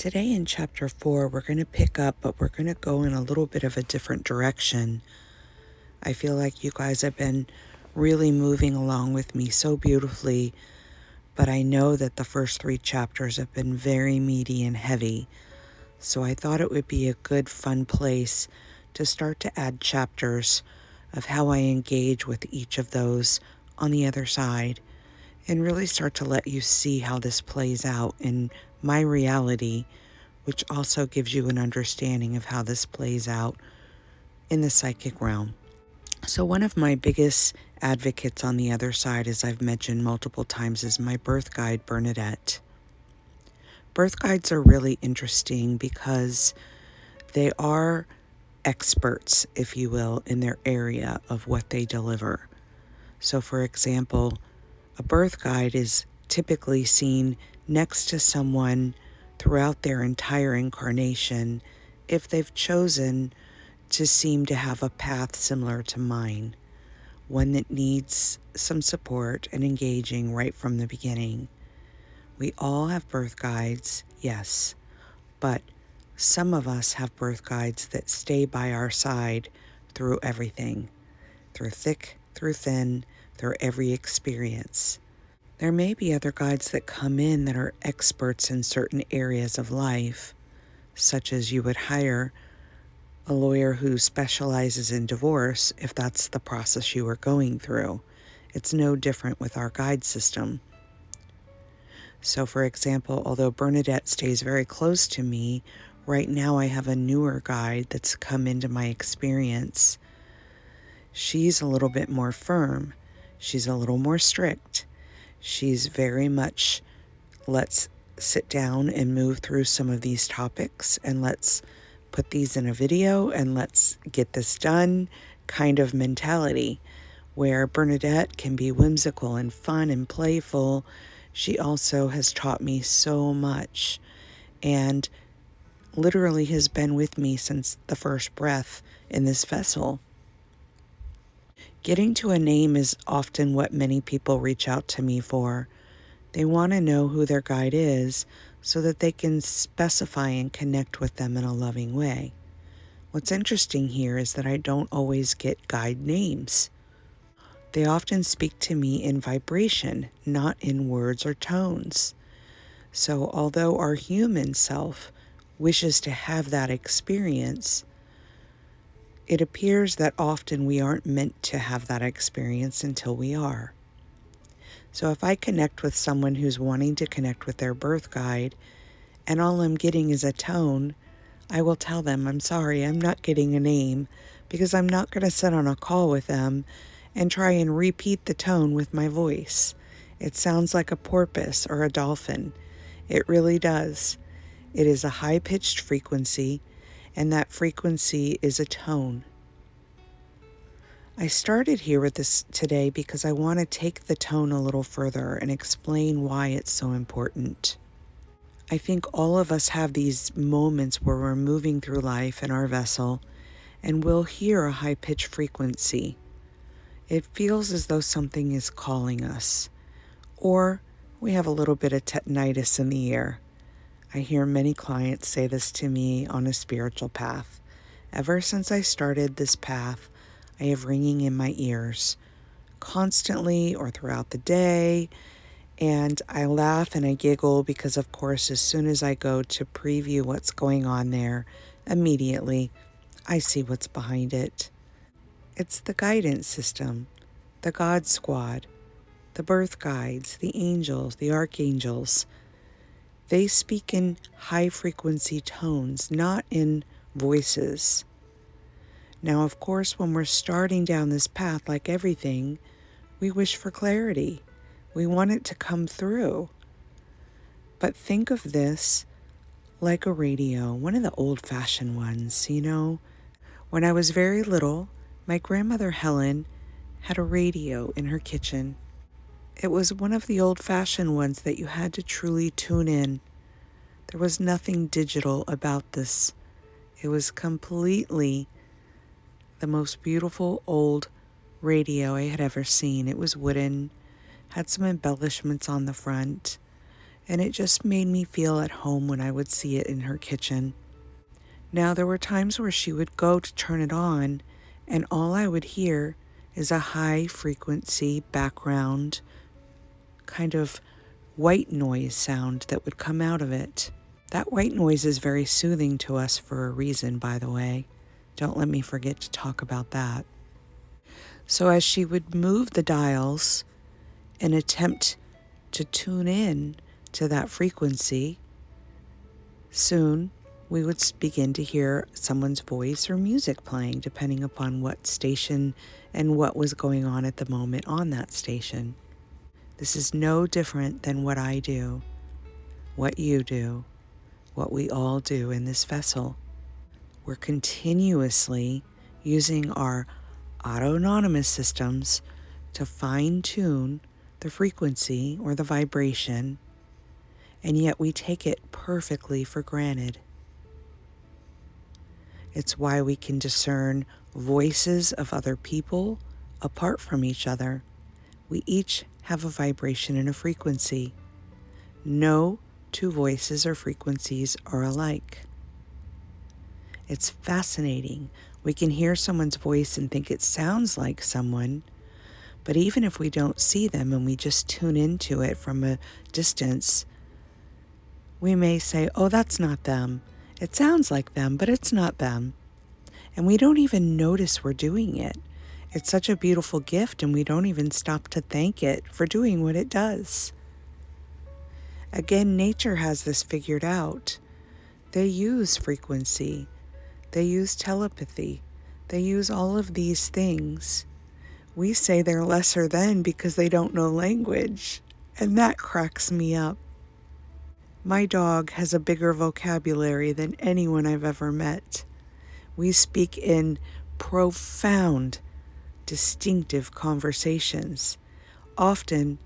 Today in chapter 4, we're going to pick up, but we're going to go in a little bit of a different direction. I feel like you guys have been really moving along with me so beautifully, but I know that the first 3 chapters have been very meaty and heavy. So I thought it would be a good, fun place to start to add chapters of how I engage with each of those on the other side, and really start to let you see how this plays out in my reality, which also gives you an understanding of how this plays out in the psychic realm. So one of my biggest advocates on the other side, as I've mentioned multiple times, is my birth guide, Bernadette. Birth guides are really interesting because they are experts, if you will, in their area of what they deliver. So for example, a birth guide is typically seen next to someone throughout their entire incarnation if they've chosen to seem to have a path similar to mine, one that needs some support and engaging right from the beginning. We all have birth guides, yes, but some of us have birth guides that stay by our side through everything, through thick, through thin, through every experience. There may be other guides that come in that are experts in certain areas of life, such as you would hire a lawyer who specializes in divorce if that's the process you are going through. It's no different with our guide system. So for example, although Bernadette stays very close to me, right now I have a newer guide that's come into my experience. She's a little bit more firm. She's a little more strict. She's very much, let's sit down and move through some of these topics and let's put these in a video and let's get this done kind of mentality, where Bernadette can be whimsical and fun and playful. She also has taught me so much and literally has been with me since the first breath in this vessel. Getting to a name is often what many people reach out to me for. They want to know who their guide is so that they can specify and connect with them in a loving way. What's interesting here is that I don't always get guide names. They often speak to me in vibration, not in words or tones. So although our human self wishes to have that experience, it appears that often we aren't meant to have that experience until we are. So if I connect with someone who's wanting to connect with their birth guide, and all I'm getting is a tone, I will tell them, I'm sorry, I'm not getting a name, because I'm not going to sit on a call with them and try and repeat the tone with my voice. It sounds like a porpoise or a dolphin. It really does. It is a high-pitched frequency, and that frequency is a tone. I started here with this today because I want to take the tone a little further and explain why it's so important. I think all of us have these moments where we're moving through life in our vessel and we'll hear a high-pitched frequency. It feels as though something is calling us, or we have a little bit of tinnitus in the ear. I hear many clients say this to me on a spiritual path. Ever since I started this path, I have ringing in my ears, constantly or throughout the day, and I laugh and I giggle because, of course, as soon as I go to preview what's going on there, immediately I see what's behind it. It's the guidance system, the God Squad, the birth guides, the angels, the archangels. They speak in high-frequency tones, not in voices. Now, of course, when we're starting down this path, like everything, we wish for clarity. We want it to come through. But think of this like a radio, one of the old-fashioned ones, When I was very little, my grandmother Helen had a radio in her kitchen. It was one of the old-fashioned ones that you had to truly tune in. There was nothing digital about this. It was completely the most beautiful old radio I had ever seen. It was wooden, had some embellishments on the front. and it just made me feel at home when I would see it in her kitchen. Now, there were times where she would go to turn it on, and all I would hear is a high frequency background kind of white noise sound that would come out of it. That white noise is very soothing to us for a reason, by the way. Don't let me forget to talk about that. So as she would move the dials and attempt to tune in to that frequency, soon we would begin to hear someone's voice or music playing, depending upon what station and what was going on at the moment on that station. This is no different than what I do, what you do, what we all do in this vessel. We're continuously using our autonomous systems to fine-tune the frequency or the vibration, and yet we take it perfectly for granted. It's why we can discern voices of other people apart from each other. We each have a vibration and a frequency. No two voices or frequencies are alike. It's fascinating. We can hear someone's voice and think it sounds like someone, but even if we don't see them and we just tune into it from a distance, we may say, oh, that's not them. It sounds like them, but it's not them. And we don't even notice we're doing it. It's such a beautiful gift, and we don't even stop to thank it for doing what it does. Again, nature has this figured out. They use frequency. They use telepathy. They use all of these things. We say they're lesser than because they don't know language, and that cracks me up. My dog has a bigger vocabulary than anyone I've ever met. We speak in profound, distinctive conversations. Often,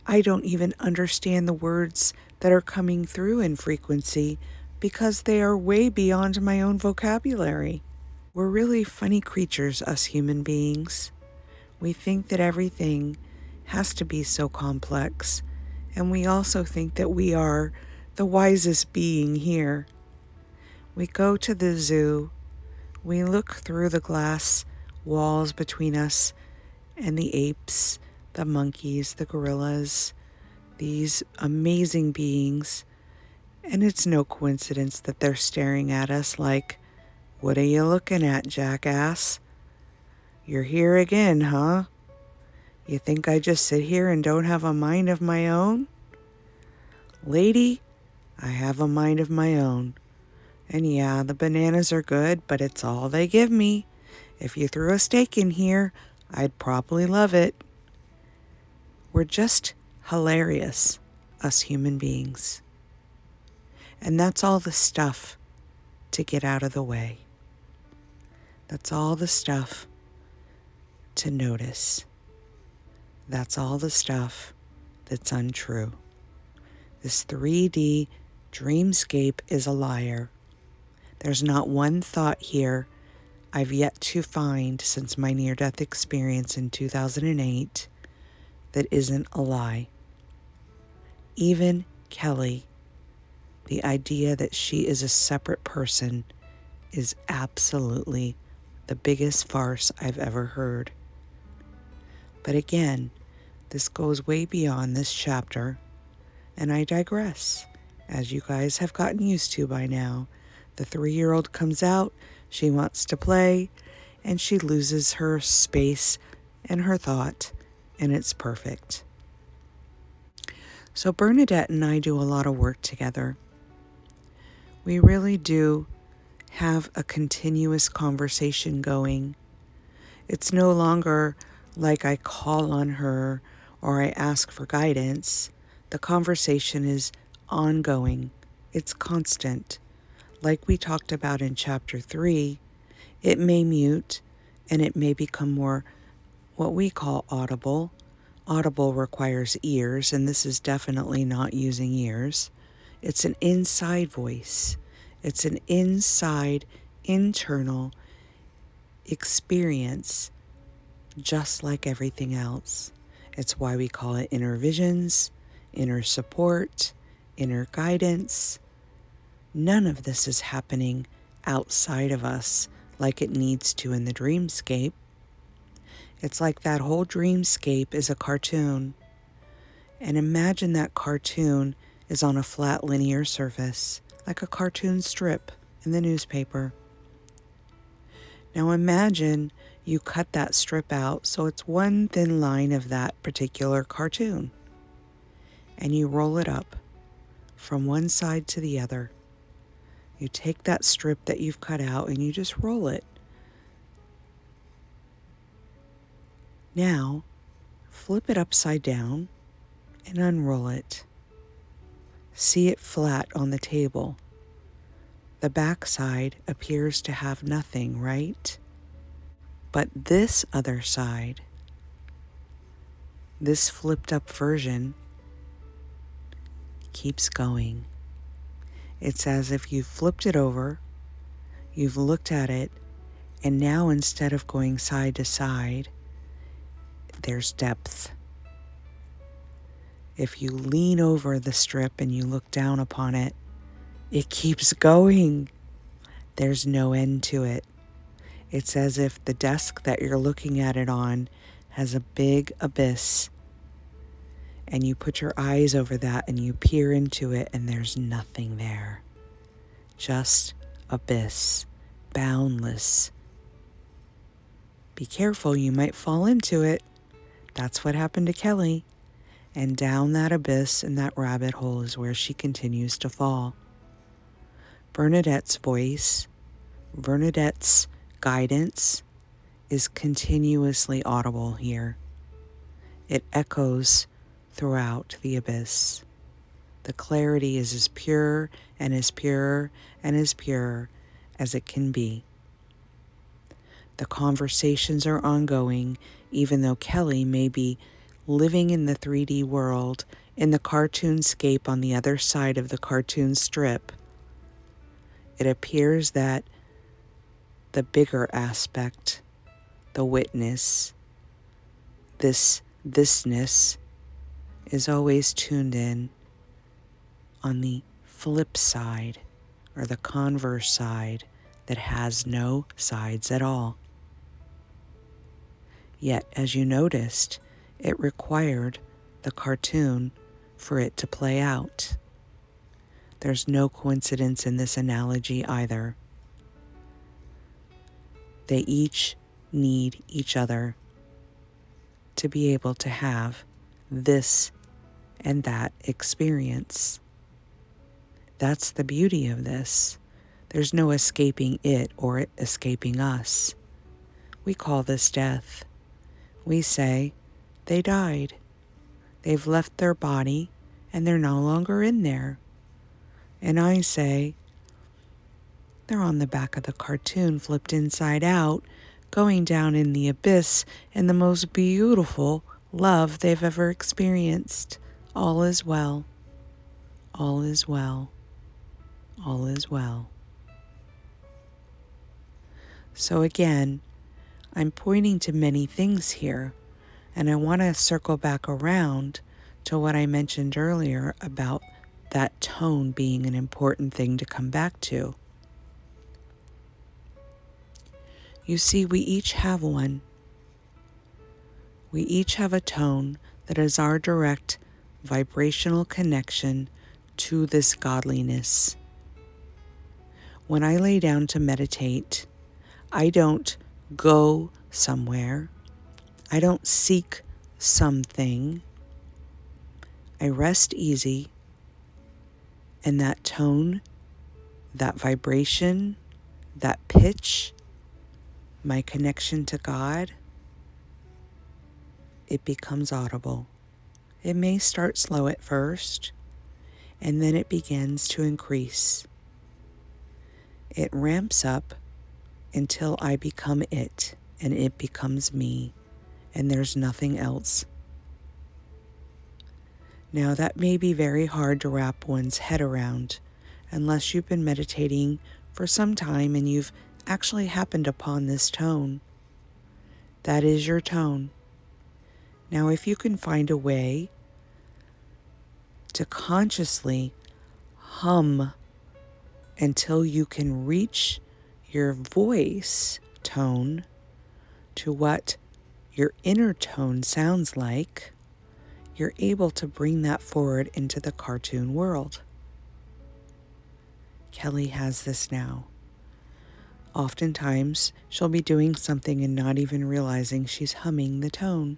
I don't even understand the words that are coming through in frequency because they are way beyond my own vocabulary. We're really funny creatures, us human beings. We think that everything has to be so complex, and we also think that we are the wisest being here. We go to the zoo, we look through the glass walls between us and the apes, the monkeys, the gorillas, these amazing beings, and it's no coincidence that they're staring at us like, what are you looking at, jackass? You're here again, huh? You think I just sit here and don't have a mind of my own? Lady, I have a mind of my own. And yeah, the bananas are good, but it's all they give me. If you threw a steak in here, I'd probably love it. We're just hilarious, us human beings. And that's all the stuff to get out of the way. That's all the stuff to notice. That's all the stuff that's untrue. This 3D dreamscape is a liar. There's not one thought here I've yet to find since my near-death experience in 2008 that isn't a lie. Even Kelly, the idea that she is a separate person is absolutely the biggest farce I've ever heard. But again, this goes way beyond this chapter, and I digress. As you guys have gotten used to by now, the 3-year-old comes out, she wants to play, and she loses her space and her thought, and it's perfect. So Bernadette and I do a lot of work together. We really do have a continuous conversation going. It's no longer like I call on her or I ask for guidance. The conversation is ongoing. It's constant. Like we talked about in chapter 3, it may mute and it may become more what we call audible. Audible requires ears, and this is definitely not using ears. It's an inside voice. It's an inside, internal experience, just like everything else. It's why we call it inner visions, inner support, inner guidance. None of this is happening outside of us like it needs to in the dreamscape. It's like that whole dreamscape is a cartoon. And imagine that cartoon is on a flat linear surface, like a cartoon strip in the newspaper. Now imagine you cut that strip out so it's one thin line of that particular cartoon, and you roll it up from one side to the other. You take that strip that you've cut out and you just roll it. Now, flip it upside down and unroll it. See it flat on the table. The back side appears to have nothing, right? But this other side, this flipped up version, keeps going. It's as if you've flipped it over, you've looked at it, and now instead of going side to side, there's depth. If you lean over the strip and you look down upon it, it keeps going. There's no end to it. It's as if the desk that you're looking at it on has a big abyss, and you put your eyes over that and you peer into it and there's nothing there. Just abyss, boundless. Be careful, you might fall into it. That's what happened to Kelly. And down that abyss and that rabbit hole is where she continues to fall. Bernadette's voice, Bernadette's guidance is continuously audible here. It echoes throughout the abyss. The clarity is as pure and as pure and as pure as it can be. The conversations are ongoing, even though Kelly may be living in the 3D world, in the cartoonscape on the other side of the cartoon strip. It appears that the bigger aspect, the witness, thisness, is always tuned in on the flip side, or the converse side that has no sides at all. Yet, as you noticed, it required the cartoon for it to play out. There's no coincidence in this analogy either. They each need each other to be able to have this and that experience. That's the beauty of this. There's no escaping it or it escaping us. We call this death. We say, they died. They've left their body and they're no longer in there. And I say, they're on the back of the cartoon, flipped inside out, going down in the abyss in the most beautiful love they've ever experienced. All is well. All is well. All is well. So again, I'm pointing to many things here, and I want to circle back around to what I mentioned earlier about that tone being an important thing to come back to. You see, we each have one. We each have a tone that is our direct vibrational connection to this godliness. When I lay down to meditate, I don't go somewhere. I don't seek something. I rest easy, and that tone, that vibration, that pitch, my connection to God, it becomes audible. It may start slow at first, and then it begins to increase. It ramps up until I become it, and it becomes me, and there's nothing else. Now, that may be very hard to wrap one's head around, unless you've been meditating for some time and you've actually happened upon this tone. That is your tone. Now, if you can find a way to consciously hum until you can reach your voice tone to what your inner tone sounds like, you're able to bring that forward into the cartoon world. Kelly has this now. Oftentimes, she'll be doing something and not even realizing she's humming the tone.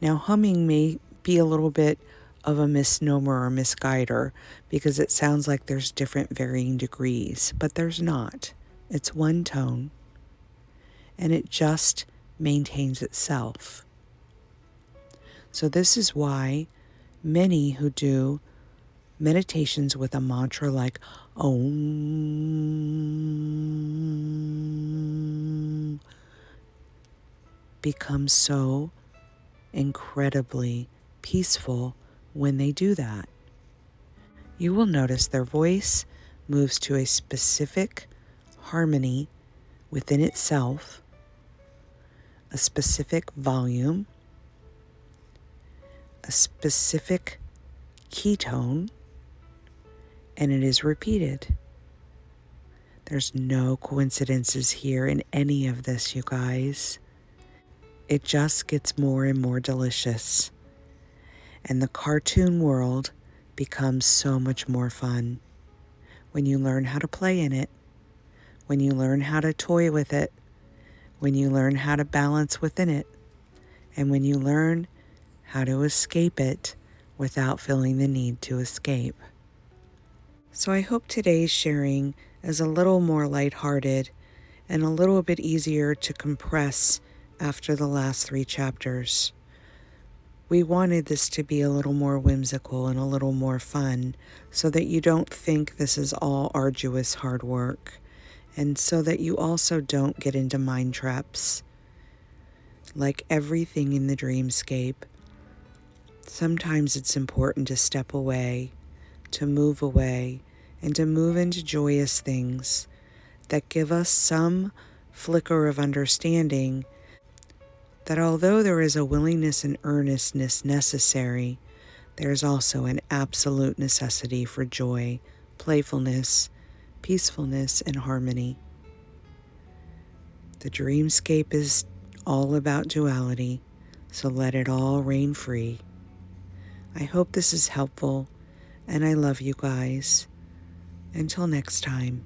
Now, humming may be a little bit of a misnomer or misguider because it sounds like there's different varying degrees, but there's not. It's one tone, and it just maintains itself. So this is why many who do meditations with a mantra like Om become so incredibly peaceful when they do that. You will notice their voice moves to a specific harmony within itself, a specific volume, a specific key tone, and it is repeated. There's no coincidences here in any of this, you guys. It just gets more and more delicious. And the cartoon world becomes so much more fun when you learn how to play in it, when you learn how to toy with it, when you learn how to balance within it, and when you learn how to escape it without feeling the need to escape. So I hope today's sharing is a little more lighthearted and a little bit easier to compress after the last 3 chapters. We wanted this to be a little more whimsical and a little more fun so that you don't think this is all arduous hard work, and so that you also don't get into mind traps. Like everything in the dreamscape, sometimes it's important to step away, to move away, and to move into joyous things that give us some flicker of understanding that although there is a willingness and earnestness necessary, there is also an absolute necessity for joy, playfulness, peacefulness, and harmony. The dreamscape is all about duality, so let it all reign free. I hope this is helpful, and I love you guys. Until next time.